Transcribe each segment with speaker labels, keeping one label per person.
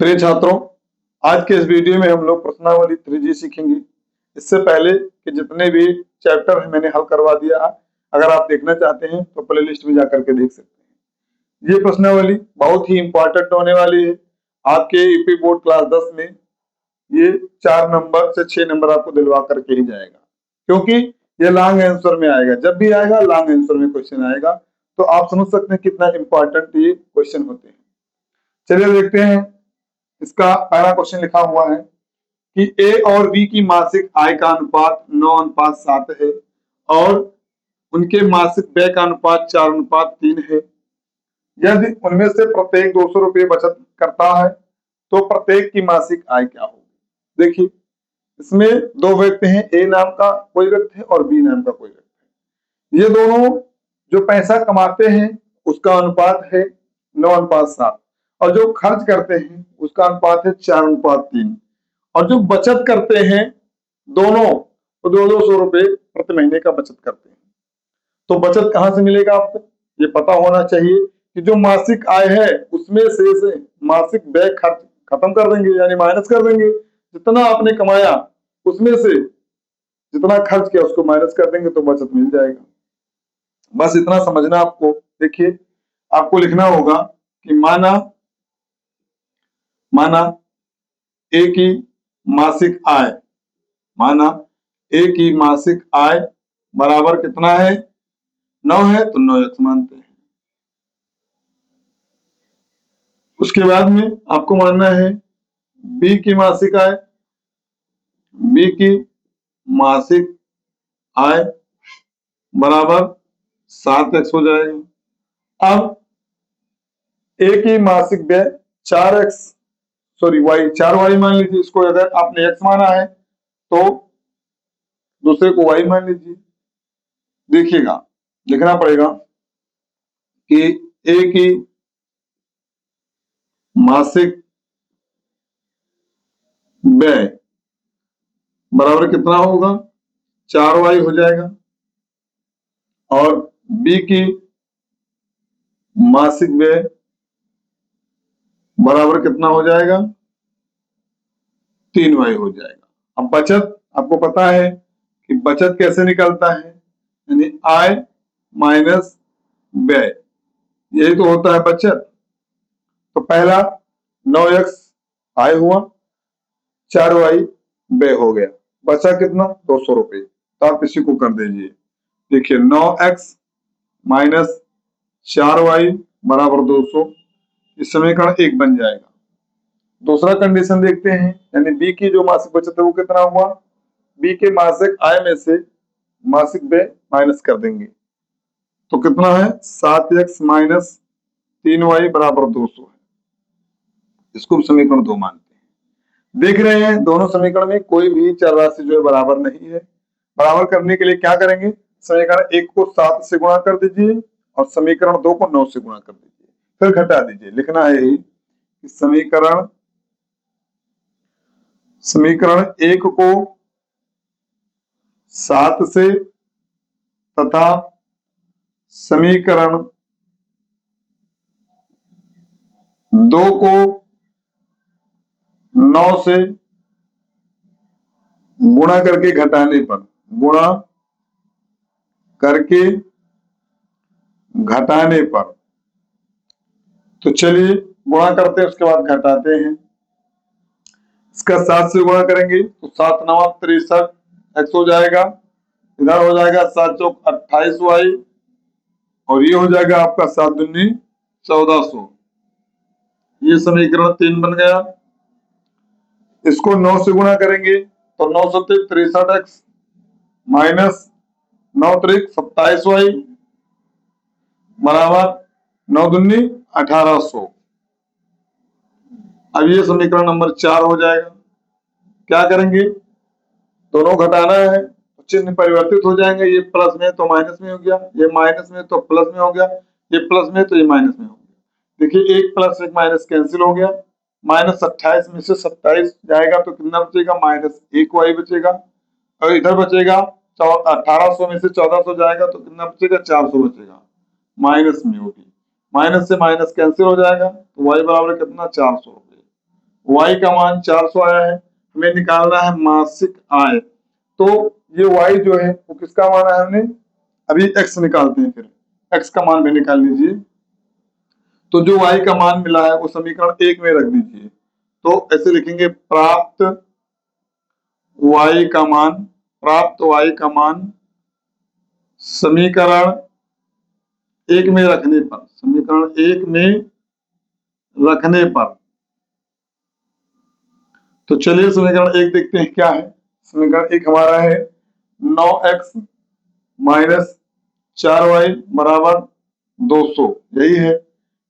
Speaker 1: प्रिय छात्रों, आज के इस वीडियो में हम लोग प्रश्नावली 3G सीखेंगे। इससे पहले कि जितने भी चैप्टर हैं मैंने हल करवा दिया है। अगर आप देखना चाहते हैं तो प्लेलिस्ट में जाकर के देख सकते हैं। ये प्रश्नावली बहुत ही इंपॉर्टेंट होने वाली है। आपके यूपी बोर्ड क्लास 10 में ये 4 नंबर से 6 नंबर आपको दिलवा करके ही जाएगा, क्योंकि ये लॉन्ग आंसर में आएगा। जब भी आएगा लॉन्ग आंसर में क्वेश्चन आएगा, तो आप समझ सकते हैं कितना इंपॉर्टेंट ये क्वेश्चन होते हैं। चलिए देखते हैं। इसका पहला क्वेश्चन लिखा हुआ है कि ए और बी की मासिक आय का अनुपात 9:7 है और उनके मासिक व्यय का अनुपात 4:3 है। यदि उनमें से प्रत्येक 200 रुपये बचत करता है तो प्रत्येक की मासिक आय क्या होगी। देखिए, इसमें दो व्यक्ति हैं, ए नाम का कोई व्यक्ति है और बी नाम का कोई व्यक्ति है। ये दोनों जो पैसा कमाते हैं उसका अनुपात है 9:7 और जो खर्च करते हैं उसका अनुपात है 4:3 और जो बचत करते हैं दोनों तो 200 रुपये प्रति महीने का बचत करते हैं। तो बचत कहाँ से मिलेगा आपको ये पता होना चाहिए कि जो मासिक आय है उसमें से मासिक व्यय खर्च खत्म कर देंगे, यानी माइनस कर देंगे। जितना आपने कमाया उसमें से जितना खर्च किया उसको माइनस कर देंगे तो बचत मिल जाएगा। बस इतना समझना आपको। देखिए, आपको लिखना होगा कि माना ए की मासिक आय, माना ए की मासिक आय बराबर कितना है 9 है, तो 9x मानते हैं। उसके बाद में आपको मानना है बी की मासिक आय, बी की मासिक आय बराबर 7x हो जाएगा। अब ए की मासिक व्यय 4x वाई 4y मान लीजिए। इसको अगर आपने x माना है तो दूसरे को y मान लीजिए। देखिएगा, लिखना पड़ेगा कि ए की मासिक व्यय बराबर कितना होगा 4y हो जाएगा और बी की मासिक व्यय बराबर कितना हो जाएगा 3y हो जाएगा। अब बचत आपको पता है कि बचत कैसे निकलता है, यानी आय माइनस व्यय, यही तो होता है बचत। तो पहला 9x आय हुआ, 4y व्यय हो गया, बचा कितना 200 रुपये। तो आप इसी को कर दीजिए। देखिए 9x माइनस 4y बराबर 200, इस समीकरण 1 बन जाएगा। दूसरा कंडीशन देखते हैं, यानी बी की जो मासिक बचत है वो कितना हुआ, बी के मासिक आय में से मासिक व्यय माइनस कर देंगे तो कितना है 7x माइनस 3y बराबर 200 है। इसको समीकरण 2 मानते हैं। देख रहे हैं दोनों समीकरण में कोई भी चर राशि जो है बराबर नहीं है। बराबर करने के लिए क्या करेंगे, समीकरण 1 को 7 से गुणा कर दीजिए और समीकरण 2 को 9 से गुणा कर दीजिए, फिर घटा दीजिए। लिखना है यही कि समीकरण 1 को 7 से तथा समीकरण 2 को 9 से गुणा करके घटाने पर, गुणा करके घटाने पर, तो चलिए गुणा करते हैं उसके बाद घटाते हैं। इसका 7 से गुणा करेंगे तो 7 9 63 x हो जाएगा, इधर हो जाएगा 7 चौक 28y और ये हो जाएगा आपका 7 दूनी 1400। ये समीकरण 3 बन गया। इसको 9 से गुणा करेंगे तो 9 7 63x माइनस 9 3 27y बराबर 9 दूनी 1800। अब ये समीकरण नंबर 4 हो जाएगा। क्या करेंगे, दोनों घटाना है, चिन्ह परिवर्तित हो जाएंगे। ये प्लस में तो माइनस में हो गया, ये माइनस में तो प्लस में हो गया, ये प्लस में तो ये माइनस में हो गया। देखिए 1 प्लस 1 माइनस कैंसिल हो गया। माइनस 28 में से 27 जाएगा तो कितना बचेगा माइनस 1y बचेगा और इधर बचेगा 1800 में से 1400 जाएगा तो कितना बचेगा 400 बचेगा, माइनस में होगी। माइनस से माइनस कैंसिल हो जाएगा तो y बराबर कितना 400 रुपये। y का मान 400 आया है, हमें निकालना है मासिक आय। तो ये y जो है वो किसका माना है हमने, अभी x निकालते हैं, फिर x का मान भी निकाल लीजिए। तो जो y का मान मिला है वो समीकरण 1 में रख दीजिए। तो ऐसे लिखेंगे प्राप्त y का मान, प्राप्त y का मान समीकरण 1 में रखने पर, समीकरण 1 में रखने पर। तो चलिए समीकरण 1 देखते हैं क्या है। समीकरण 1 हमारा है 9x माइनस 4y बराबर 200, यही है,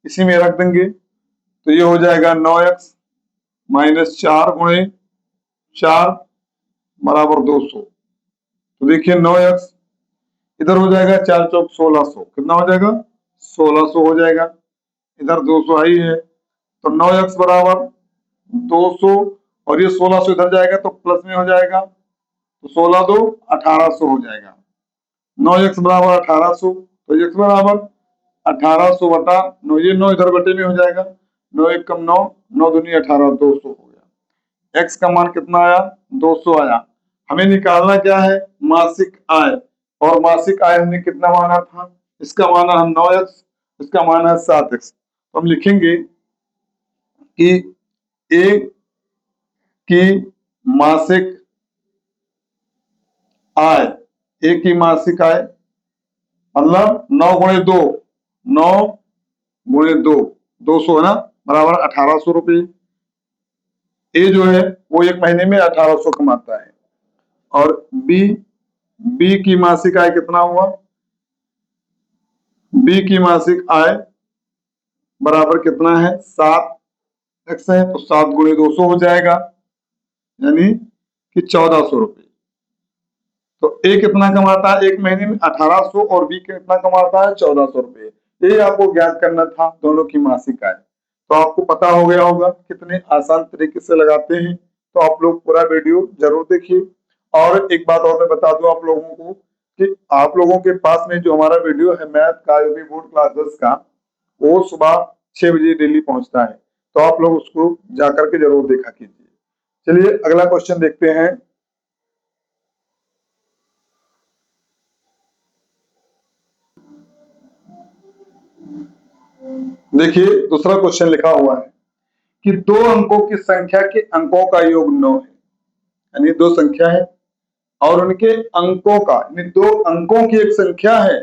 Speaker 1: इसी में रख देंगे। तो ये हो जाएगा 9x माइनस 4 गुणे 4 बराबर 200। तो देखिए 9x इधर हो जाएगा 4 चौक 1600, कितना हो जाएगा 1600 हो जाएगा, इधर 200 आई है। तो 9x बराबर 200 और ये 1600 इधर जाएगा तो प्लस में हो जाएगा, तो 16 दो 1800 हो जाएगा। 9x बराबर 1800, तो x बराबर 1800 बटा 9, ये 9 इधर बटे में हो जाएगा, 9 एक कम 9, 9 दूनी 18, 200 हो गया। x का मान कितना आया 200 आया। हमें निकालना क्या है मासिक आय, और मासिक आय हमने कितना माना था, इसका माना हम 9x, इसका माना है 7x। तो हम लिखेंगे कि a की मासिक आय, a की मासिक आय मतलब 9 गुणे 2, 9 गुणे 2, 200 है ना, बराबर 1800 रुपये। ए जो है वो एक महीने में 1800 कमाता है। और बी की मासिक आय कितना हुआ, बी की मासिक आय बराबर कितना है 7x है, तो 7 गुणे 200 हो जाएगा, यानी कि 1400 रुपये। तो ए कितना कमाता है एक महीने में 1800 और बी कितना कमाता है 1400 रुपये। ये आपको ज्ञात करना था दोनों की मासिक आय। तो आपको पता हो गया होगा कितने आसान तरीके से लगाते हैं। तो आप लोग पूरा वीडियो जरूर देखिए। और एक बात और मैं बता दूं आप लोगों को कि आप लोगों के पास में जो हमारा वीडियो है मैथ का यूपी बोर्ड क्लासेस का, वो सुबह 6 बजे डेली पहुंचता है, तो आप लोग उसको जाकर के जरूर देखा कीजिए। चलिए अगला क्वेश्चन देखते हैं। देखिए दूसरा क्वेश्चन लिखा हुआ है कि दो अंकों की संख्या के अंकों का योग 9 है, यानी दो संख्या है और उनके अंकों का, यानी दो अंकों की एक संख्या है,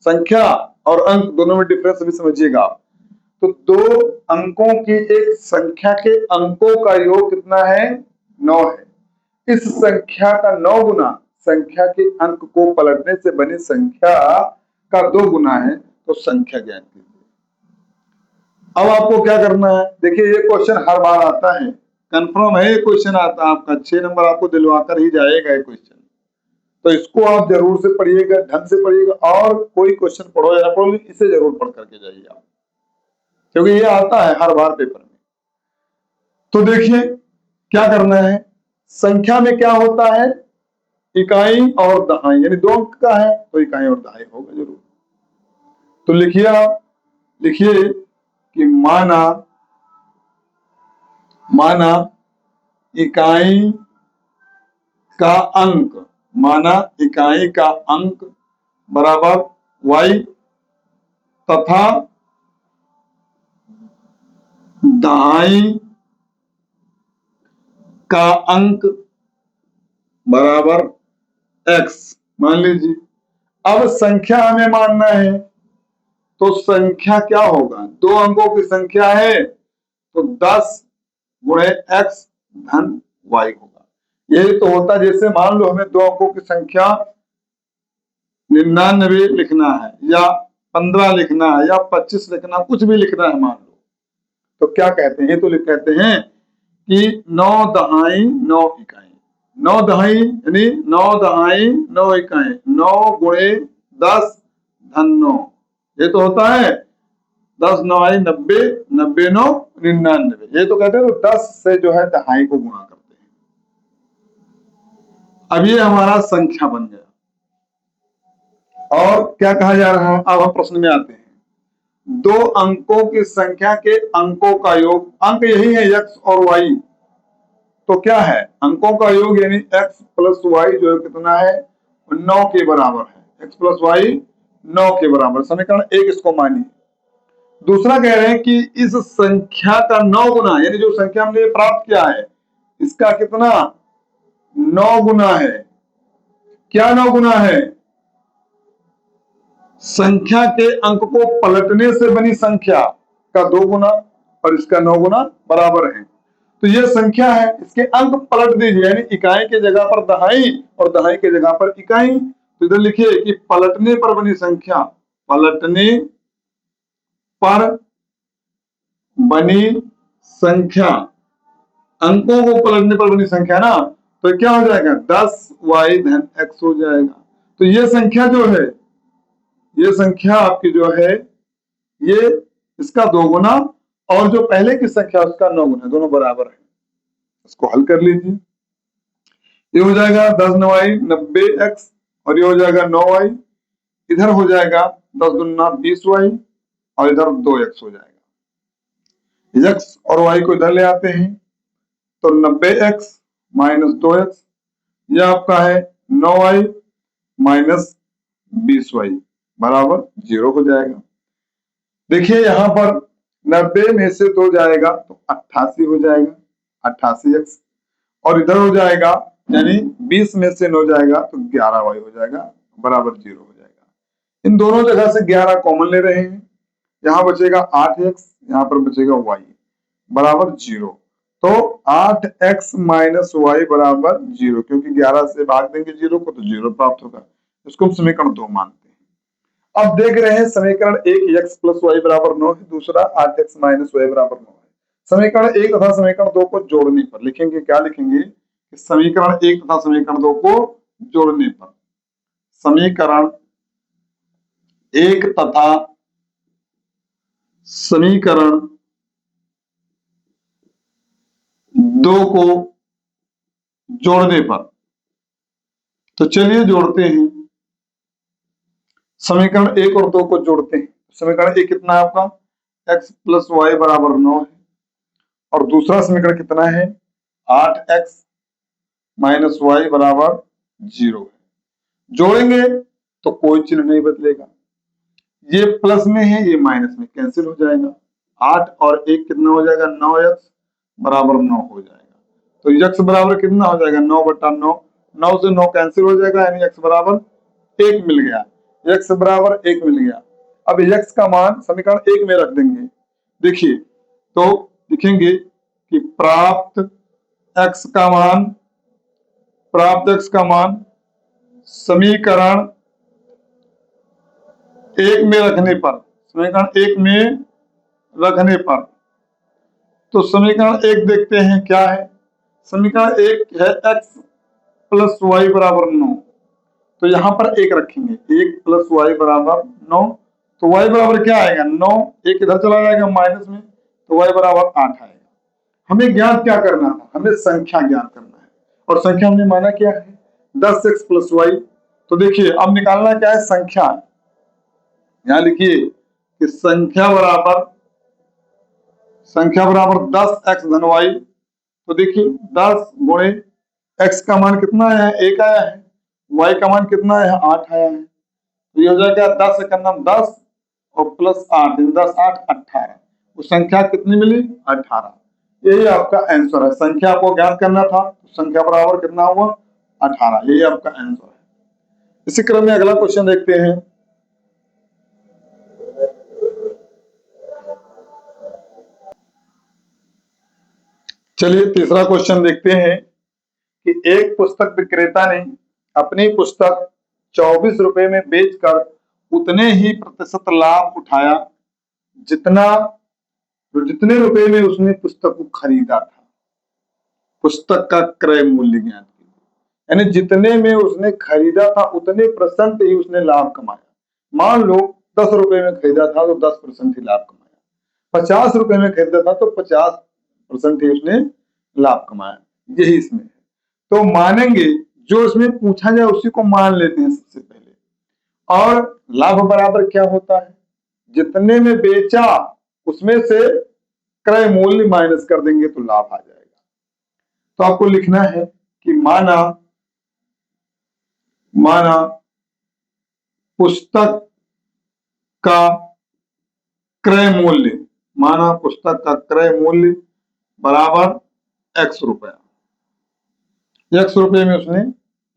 Speaker 1: संख्या और अंक दोनों में डिफरेंस भी समझिएगा आप। तो दो अंकों की एक संख्या के अंकों का योग कितना है 9 है। इस संख्या का 9 गुना संख्या के अंक को पलटने से बनी संख्या का 2 गुना है, तो संख्या ज्ञात कीजिए। अब आपको क्या करना है, देखिए ये क्वेश्चन हर बार आता है, कंफर्म है ये क्वेश्चन आता है आपका, 6 नंबर आपको दिलवाकर ही जाएगा ये क्वेश्चन। तो इसको आप जरूर से पढ़िएगा, ढंग से पढ़िएगा, और कोई क्वेश्चन पढ़ो या पढ़ो इसे जरूर पढ़ करके जाइए आप, क्योंकि ये आता है हर बार पेपर में। तो देखिए क्या करना है, संख्या में क्या होता है इकाई और दहाई, यानी 2 अंक का है तो इकाई और दहाई होगा जरूर। तो लिखिए आप, लिखिए कि माना इकाई का अंक, माना इकाई का अंक बराबर y तथा दहाई का अंक बराबर x मान लीजिए। अब संख्या हमें मानना है, तो संख्या क्या होगा, 2 अंकों की संख्या है तो 10 गुणे x धन y होगा। यही तो होता, जैसे मान लो हमें 2 अंकों की संख्या 99 लिखना है या 15 लिखना है या 25 लिखना, कुछ भी लिखना है मान लो, तो क्या कहते हैं, तो कहते हैं कि 9 दहाई 9 इकाई, 9 दहाई यानी 9 दहाई 9 इकाई, 9 गुणे 10 धन 9, ये तो होता है 10 9 आई 90, 90 9 99, ये तो कहते हैं तो 10 से जो है दहाई को गुणा करते हैं। अब ये हमारा संख्या बन गया। और क्या कहा जा रहा है, अब हम प्रश्न में आते हैं। दो अंकों की संख्या के अंकों का योग, अंक यही है x और y, तो क्या है अंकों का योग यानी x प्लस वाई जो कितना है 9 के बराबर है, x प्लस वाई 9 के बराबर, समीकरण 1 इसको मानिए। दूसरा कह रहे हैं कि इस संख्या का 9 गुना, यानी जो संख्या हमने प्राप्त किया है इसका कितना 9 गुना है। क्या 9 गुना है? संख्या के अंक को पलटने से बनी संख्या का 2 गुना और इसका 9 गुना बराबर है। तो ये संख्या है, इसके अंक पलट दीजिए, यानी इकाई के जगह पर दहाई और दहाई के जगह पर इकाई। तो इधर लिखिए कि पलटने पर बनी संख्या, पलटने पर बनी संख्या, अंकों को पलटने पर बनी संख्या ना, तो क्या हो जाएगा 10y धन x हो जाएगा। तो ये संख्या जो है, ये संख्या आपकी जो है ये इसका 2 गुना और जो पहले की संख्या उसका 9 गुना, दोनों बराबर है। इसको हल कर लीजिए, ये हो जाएगा 10 9y 90x और ये हो जाएगा 9y, इधर हो जाएगा 10 दूना 20y और इधर 2x हो जाएगा। x और y को इधर ले आते हैं तो 90x माइनस 2x, यह आपका है 9y माइनस 20y बराबर 0 हो जाएगा। देखिए यहाँ पर 90 में से 2 जाएगा तो 88 हो जाएगा, 88x, और इधर हो जाएगा यानी 20 में से 9 जाएगा तो 11y हो जाएगा बराबर 0 हो जाएगा। इन दोनों जगह से 11 कॉमन ले रहे हैं, यहाँ बचेगा 8x, यहाँ पर बचेगा y बराबर 0। तो 8x माइनस वाई बराबर 0, क्योंकि 11 से भाग देंगे 0 को तो 0 प्राप्त होगा। इसको हम समीकरण 2 मानते हैं। अब देख रहे हैं समीकरण 1 x प्लस वाई बराबर 9 है, दूसरा 8x माइनस वाई बराबर 9 है। समीकरण 1 तथा समीकरण 2 को जोड़ने पर लिखेंगे, क्या लिखेंगे कि समीकरण 1 तथा समीकरण 2 को जोड़ने पर, समीकरण 1 तथा समीकरण 2 को जोड़ने पर, तो चलिए जोड़ते हैं। समीकरण 1 और 2 को जोड़ते हैं। समीकरण 1 कितना है आपका x प्लस वाई बराबर 9 है और दूसरा समीकरण कितना है 8x माइनस वाई बराबर 0 है। जोड़ेंगे तो कोई चिन्ह नहीं बदलेगा, ये प्लस में है ये माइनस में, कैंसिल हो जाएगा। 8 और 1 कितना हो जाएगा 9x बराबर 9 हो जाएगा। तो x बराबर कितना हो जाएगा 9 बटा 9, 9 से 9 कैंसिल हो जाएगा, यानी x बराबर 1 मिल गया, x बराबर 1 मिल गया। अब x का मान समीकरण 1 में रख देंगे। देखिए तो लिखेंगे कि प्राप्त x का मान समीकरण 1 में रखने पर, समीकरण 1 में रखने पर, तो समीकरण 1 देखते हैं क्या है। समीकरण 1 है x प्लस वाई बराबर 9, तो यहां पर 1 रखेंगे, 1 प्लस वाई बराबर 9, तो y बराबर क्या आएगा 9, 1 इधर चला जाएगा माइनस में, तो y बराबर 8 आएगा। हमें ज्ञात क्या करना था, हमें संख्या ज्ञात करना है, और संख्या हमने माना क्या है 10x प्लस वाई। तो देखिए अब निकालना क्या है संख्या, यहां लिखिए कि संख्या बराबर 10x धन वाई। तो देखिए 10 गुणे x का मान कितना आया है 1 आया है, y का मान कितना आया है 8 आया है, तो ये हो जाएगा 10 से करना 10 और प्लस 8, 10 8 18, वो संख्या कितनी मिली 18। यही आपका आंसर है, संख्या को ज्ञात करना था, तो संख्या बराबर कितना हुआ 18, यही आपका आंसर है। इसी क्रम में अगला क्वेश्चन देखते हैं। चलिए तीसरा क्वेश्चन देखते हैं कि एक पुस्तक विक्रेता ने अपनी पुस्तक 24 रुपए में बेचकर उतने ही प्रतिशत लाभ उठाया जितने रुपए में उसने पुस्तक को खरीदा था। पुस्तक का क्रय मूल्य ज्ञात कीजिए, यानी जितने में उसने खरीदा था उतने परसेंट ही उसने लाभ कमाया। मान लो 10 रुपए में खरीदा था तो 10% ही लाभ कमाया, 50 रुपए में खरीदा था तो 50% ही उसने लाभ कमाया, यही इसमें है। तो मानेंगे जो इसमें पूछा जाए उसी को मान लेते हैं सबसे पहले। और लाभ बराबर क्या होता है, जितने में बेचा उसमें से क्रय मूल्य माइनस कर देंगे तो लाभ आ जाएगा। तो आपको लिखना है कि माना पुस्तक का क्रय मूल्य, माना पुस्तक का क्रय मूल्य बराबर x रुपया, x रुपये में उसने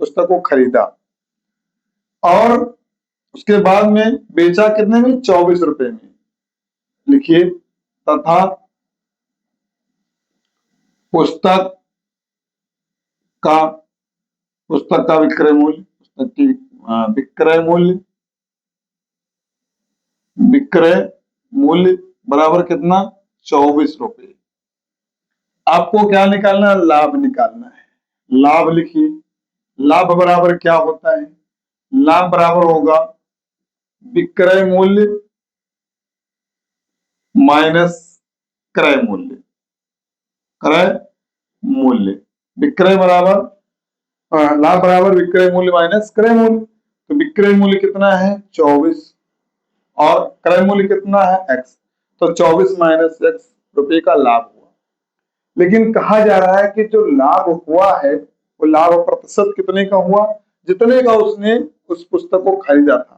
Speaker 1: पुस्तक को खरीदा और उसके बाद में बेचा कितने में, 24 रुपए में। लिखिए तथा पुस्तक का विक्रय मूल्य, पुस्तक की विक्रय मूल्य बराबर कितना, 24 रुपए। आपको क्या निकालना है, लाभ निकालना है। लाभ लिखिए, लाभ बराबर क्या होता है, लाभ बराबर होगा विक्रय मूल्य माइनस क्रय मूल्य। विक्रय बराबर लाभ बराबर विक्रय मूल्य माइनस क्रय मूल्य। तो विक्रय मूल्य कितना है, 24 और क्रय मूल्य कितना है, x। तो 24 माइनस x रुपए का लाभ हुआ। लेकिन कहा जा रहा है कि जो लाभ हुआ है वो लाभ प्रतिशत कितने का हुआ, जितने का उसने उस पुस्तक को खरीदा था।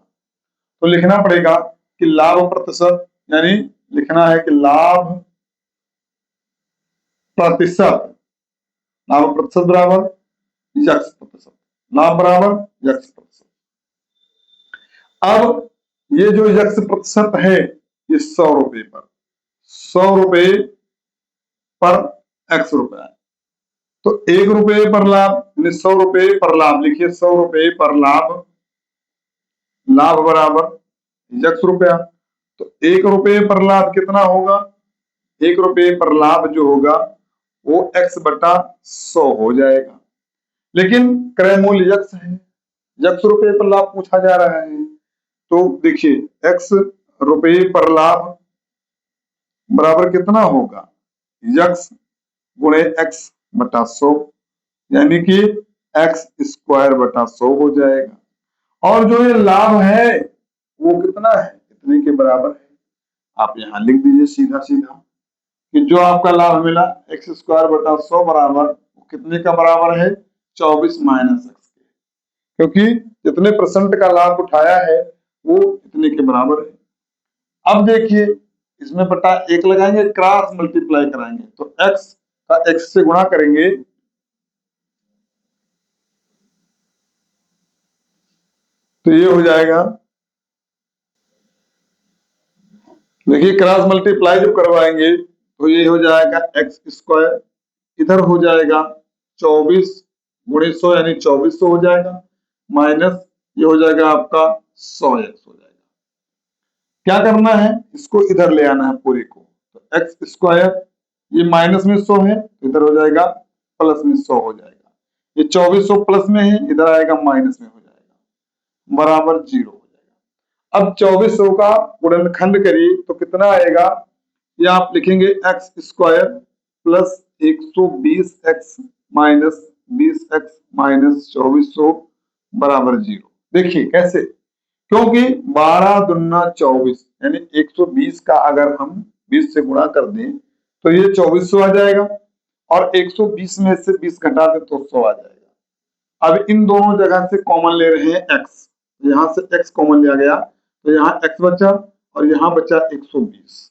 Speaker 1: तो लिखना पड़ेगा कि लाभ प्रतिशत, यानी लिखना है कि लाभ प्रतिशत बराबर यक्स प्रतिशत, लाभ बराबर यक्स प्रतिशत। अब ये जो यक्स प्रतिशत है ये 100 रुपए पर x रुपया है। तो 1 रुपये पर लाभ, 100 रुपये पर लाभ, लिखिए 100 रुपये पर लाभ बराबर यक्स रुपया। तो 1 रुपये पर लाभ कितना होगा, 1 रुपये पर लाभ जो होगा वो x बटा 100 हो जाएगा। लेकिन क्रय मूल्य यक्स है, यक्स रुपये पर लाभ पूछा जा रहा है। तो देखिए x रुपये पर लाभ बराबर कितना होगा, यक्स गुणे x बटा 100, यानी कि x स्क्वायर बटा 100 हो जाएगा। और जो ये लाभ है वो कितना है, इतने के बराबर है। आप यहाँ लिख दीजिए सीधा सीधा कि जो आपका लाभ मिला x स्क्वायर बटा 100 बराबर कितने का बराबर है, 24 माइनस x के, क्योंकि जितने परसेंट का लाभ उठाया है वो इतने के बराबर है। अब देखिए इसमें बटा 1 लगाएंगे, क्रॉस मल्टीप्लाई कराएंगे तो x का x से गुणा करेंगे तो ये हो जाएगा, देखिए क्रॉस मल्टीप्लाई जब करवाएंगे तो ये हो जाएगा x स्क्वायर, इधर हो जाएगा 24 गुणे 100 यानी 2400 हो जाएगा, माइनस ये हो जाएगा आपका 100x हो जाएगा। क्या करना है, इसको इधर ले आना है पूरे को। तो x स्क्वायर ये माइनस में 100 है, इधर हो जाएगा प्लस में 100 हो जाएगा। ये 2400 प्लस में है, इधर आएगा माइनस में हो जाएगा, बराबर 0 हो जाएगा। अब 2400 का गुणनखंड करिए तो कितना आएगा, ये आप लिखेंगे x square plus 120x minus 20x minus 2400 बराबर 0। देखिए कैसे, क्योंकि 12 दूना 24 यानी 120 का अगर हम 20 से गुणा कर दें तो ये 2400 आ जाएगा और 120 में से 20 घटा दे तो 100 आ जाएगा। अब इन दोनों जगह से कॉमन ले रहे हैं x, यहां से x कॉमन लिया गया तो यहाँ x बचा और यहाँ बचा 120,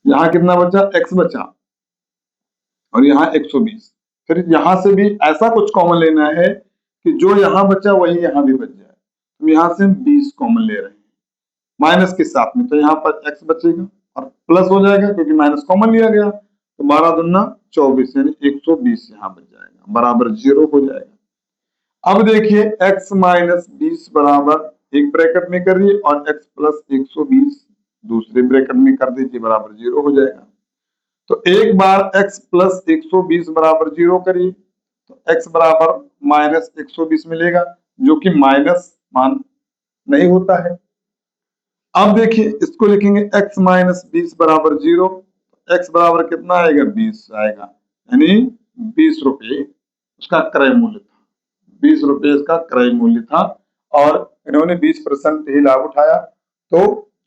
Speaker 1: यहाँ कितना बचा, x बचा और यहाँ 120। फिर यहाँ से भी ऐसा कुछ कॉमन लेना है कि जो यहाँ बचा वही यहाँ भी बच जाए। तो यहाँ से हम 20 कॉमन ले रहे हैं माइनस के साथ में, तो यहाँ पर x बचेगा और प्लस हो जाएगा क्योंकि माइनस कॉमन लिया गया। तो 12 दूना 24 यानी 120 यहाँ बच जाएगा, बराबर 0 हो जाएगा। अब देखिए x माइनस 20 बराबर एक ब्रैकेट में करिए और x प्लस 120 दूसरे ब्रैकेट में कर दीजिए, बराबर 0 हो जाएगा। तो एक बार x प्लस 120 बराबर 0 करिए तो x बराबर माइनस 120 मिलेगा, जो कि माइनस मान नहीं होता है। अब देखिए इसको लिखेंगे x माइनस 20 बराबर 0, x बराबर कितना आएगा, 20 आएगा, यानी 20 रुपये उसका क्रय मूल्य था, 20 रुपये इसका क्रय मूल्य था और इन्होंने 20% ही लाभ उठाया तो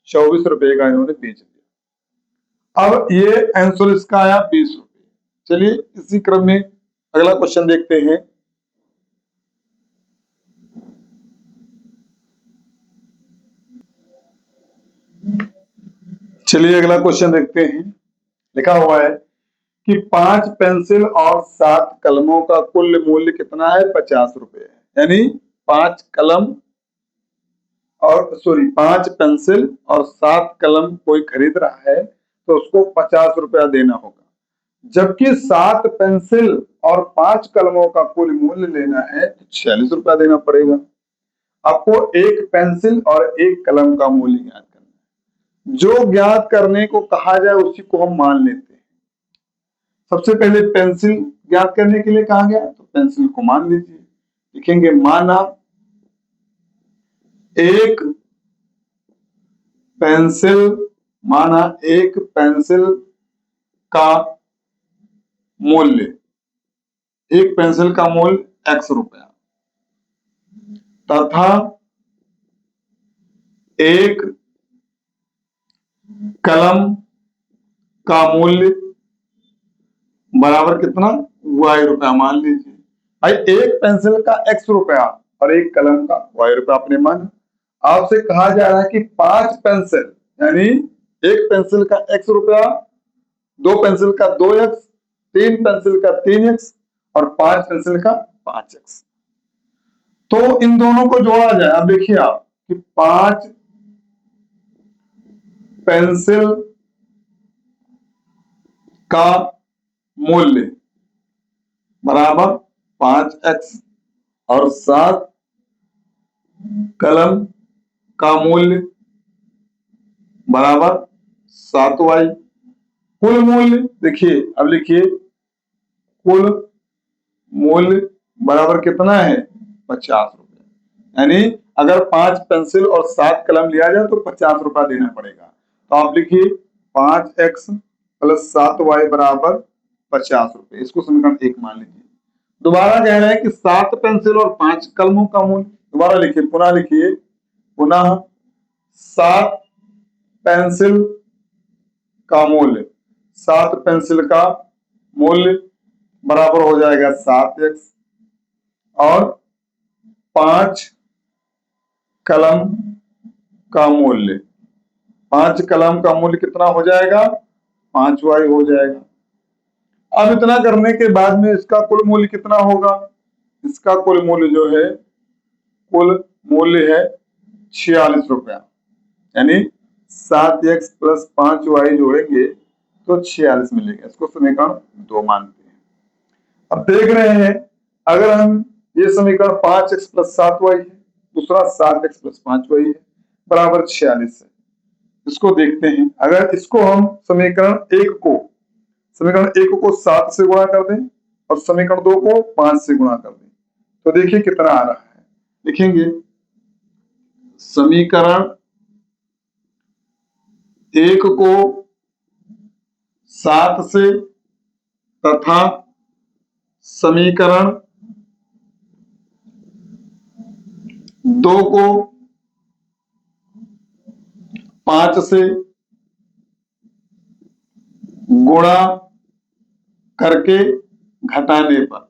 Speaker 1: 24 रुपए का इन्होंने बेच दिया। अब ये आंसर इसका आया 20 रुपए। चलिए इसी क्रम में अगला क्वेश्चन देखते हैं। चलिए अगला क्वेश्चन देखते हैं। लिखा हुआ है कि 5 पेंसिल और 7 कलमों का कुल मूल्य कितना है? 50 रुपए है। यानी 5 कलम और 5 पेंसिल और 7 कलम कोई खरीद रहा है तो उसको 50 रुपया देना होगा, जबकि 7 पेंसिल और 5 कलमों का कुल मूल्य लेना है तो 46 रुपया देना पड़ेगा। आपको एक पेंसिल और एक कलम का मूल्य ज्ञात करना है। जो ज्ञात करने को कहा जाए उसी को हम मान लेते हैं। सबसे पहले पेंसिल ज्ञात करने के लिए कहा गया तो पेंसिल को मान लीजिए। लिखेंगे माना एक पेंसिल, माना एक पेंसिल का मूल्य, एक पेंसिल का मूल्य x रुपया तथा एक कलम का मूल्य बराबर कितना? y रुपया मान लीजिए। भाई एक पेंसिल का x रुपया और एक कलम का y रुपया अपने मान। आपसे कहा जा रहा है कि 5 पेंसिल, यानी एक पेंसिल का x रुपया, 2 पेंसिल का 2x, 3 पेंसिल का 3x और 5 पेंसिल का 5x। तो इन दोनों को जोड़ा जाए। अब देखिए आप कि 5 पेंसिल का मूल्य बराबर 5x और 7 कलम का मूल्य बराबर 7y। कुल मूल्य देखिए, अब लिखिए कुल मूल्य बराबर कितना है? 50 रुपए। यानी अगर 5 पेंसिल और 7 कलम लिया जाए तो 50 रुपया देना पड़ेगा। तो आप लिखिए 5x प्लस 7y बराबर 50 रुपए। इसको समीकरण 1 मान लीजिए। दोबारा कह रहे हैं कि 7 पेंसिल और 5 कलमों का मूल्य, दोबारा लिखिए, पुनः लिखिए, पुनः 7 पेंसिल का मूल्य, 7 पेंसिल का मूल्य बराबर हो जाएगा 7x और 5 कलम का मूल्य, 5 कलम का मूल्य कितना हो जाएगा? 5y हो जाएगा। अब इतना करने के बाद में इसका कुल मूल्य कितना होगा? इसका कुल मूल्य जो है, कुल मूल्य है 46 रुपया। यानी 7x प्लस 5y जोड़ेंगे तो 46 मिलेगा। इसको समीकरण 2 मानते हैं। अब देख रहे हैं, अगर हम ये समीकरण 5x प्लस 7y है, दूसरा 7x प्लस 5y है बराबर 46 है। इसको देखते हैं। अगर इसको हम समीकरण 1 को 7 से गुणा कर दें और समीकरण 2 को 5 से गुणा कर दें तो देखिए कितना आ रहा है। लिखेंगे समीकरण 1 को 7 से तथा समीकरण 2 को 5 से गुणा करके घटाने पर,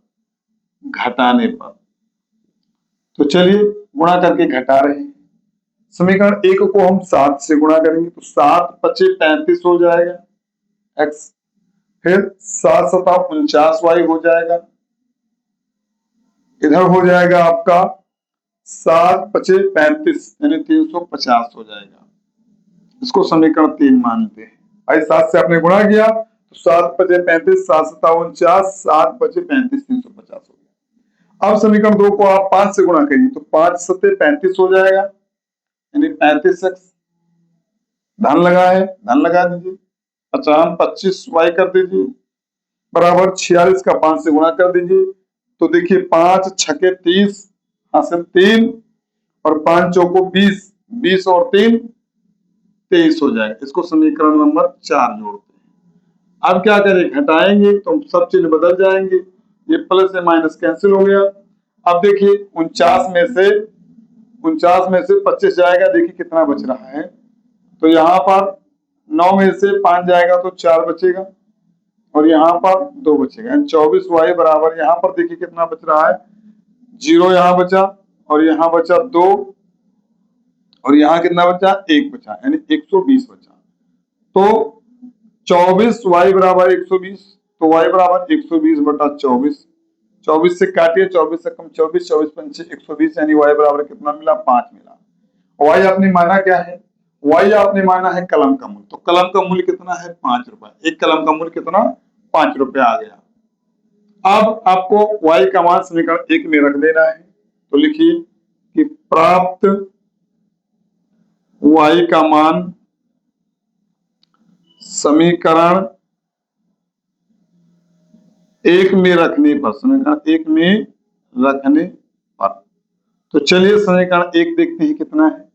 Speaker 1: तो चलिए गुणा करके घटा रहे हैं। समीकरण 1 को हम 7 से गुणा करेंगे तो 7 पचे 35 हो जाएगा x, फिर 7 सता 49y हो जाएगा। इधर हो जाएगा आपका 7 पचे 35 यानी 350 हो जाएगा। इसको समीकरण 3 मानते हैं। भाई 7 से आपने गुणा किया तो 7 पचे 35, 7 सता 49, 7 पचे 35, 350 हो गया। अब समीकरण 2 को आप 5 से गुणा करिए तो 5 सते 35 हो जाएगा, यानी 35x। धन लगा है, धन लगा दीजिए, 50 25y कर दीजिए बराबर 46 का 5 से गुणा कर दीजिए तो देखिए 5 छके 30, हासिल 3 और 5 चौको 20, 20 और 3 23 हो जाएगा। इसको समीकरण नंबर 4 जोड़ते हैं। अब क्या करें, घटाएंगे तो सब चीज बदल जाएंगे, ये प्लस से माइनस कैंसिल हो गया। अब देखिए 49 में से 25 जाएगा, देखिए कितना बच रहा है तो यहाँ पर 9 में से 5 जाएगा तो 4 बचेगा और यहाँ पर 2 बचेगा। 24y बराबर यहाँ पर देखिए कितना बच रहा है, 0 यहाँ बचा और यहाँ बचा 2 और यहाँ कितना बचा, 1 बचा, यानी 120 बचा। तो 24y बराबर 120, तो y बराबर 120 बटा 24, 24 से काटिए, 24 से कम 24, 24 पंचे 120, यानी y बराबर कितना मिला, 5 मिला। y आपने माना क्या है, y आपने माना है कलम का मूल्य, तो कलम का मूल्य कितना है, 5 रुपए। एक कलम का मूल्य कितना, 5 रुपए आ गया। अब आपको y का मान समीकरण 1 में रख देना है, तो लिखिए कि प्राप्त y का मान समीकरण 1 में रखने पर, समीकरण 1 में रखने पर, तो चलिए समीकरण 1 देखते हैं कितना है।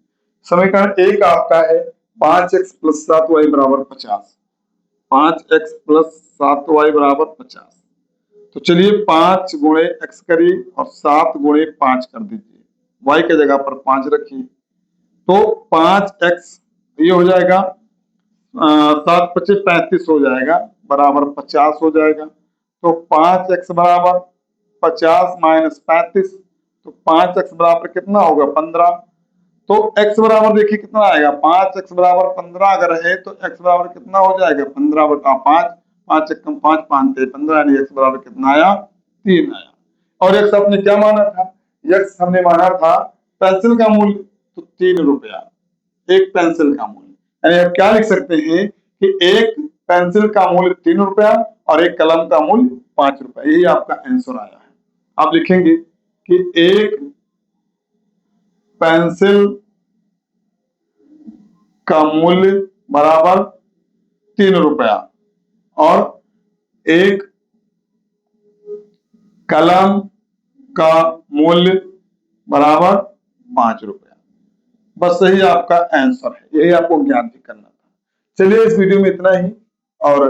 Speaker 1: समीकरण 1 आपका है 5x प्लस 7y बराबर 50, 5x प्लस 7y बराबर 50। तो चलिए 5 गुणे x करिए और 7 गुणे 5 कर दीजिए, y की जगह पर 5 रखिए, तो 5x ये हो जाएगा 7 पच्चीस 35 हो जाएगा बराबर 50 हो जाएगा। तो 5x बराबर 50 माइनस 35, तो 5x बराबर कितना होगा, 15। तो x बराबर देखिए कितना आएगा, 5x बराबर 15 अगर है तो x बराबर कितना हो जाएगा, 15 बटा 5, 5 एक कम 5, 5 ते 15, यानी x बराबर कितना आया, 3 आया। और x आपने क्या माना था, x हमने माना था पेंसिल का मूल्य, तो 3 रुपया एक पेंसिल का मूल्य, यानी आप क्या लिख सकते हैं कि एक पेंसिल का मूल्य 3 रुपया और एक कलम का मूल्य 5 रुपया, यही आपका आंसर आया है। आप लिखेंगे कि एक पेंसिल का मूल्य बराबर 3 रुपया और एक कलम का मूल्य बराबर 5 रुपया। बस यही आपका आंसर है, यही आपको ज्ञान भी करना था। चलिए इस वीडियो में इतना ही, और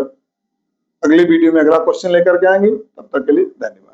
Speaker 1: अगली वीडियो में अगला क्वेश्चन लेकर के आएंगे। तब तक के लिए धन्यवाद।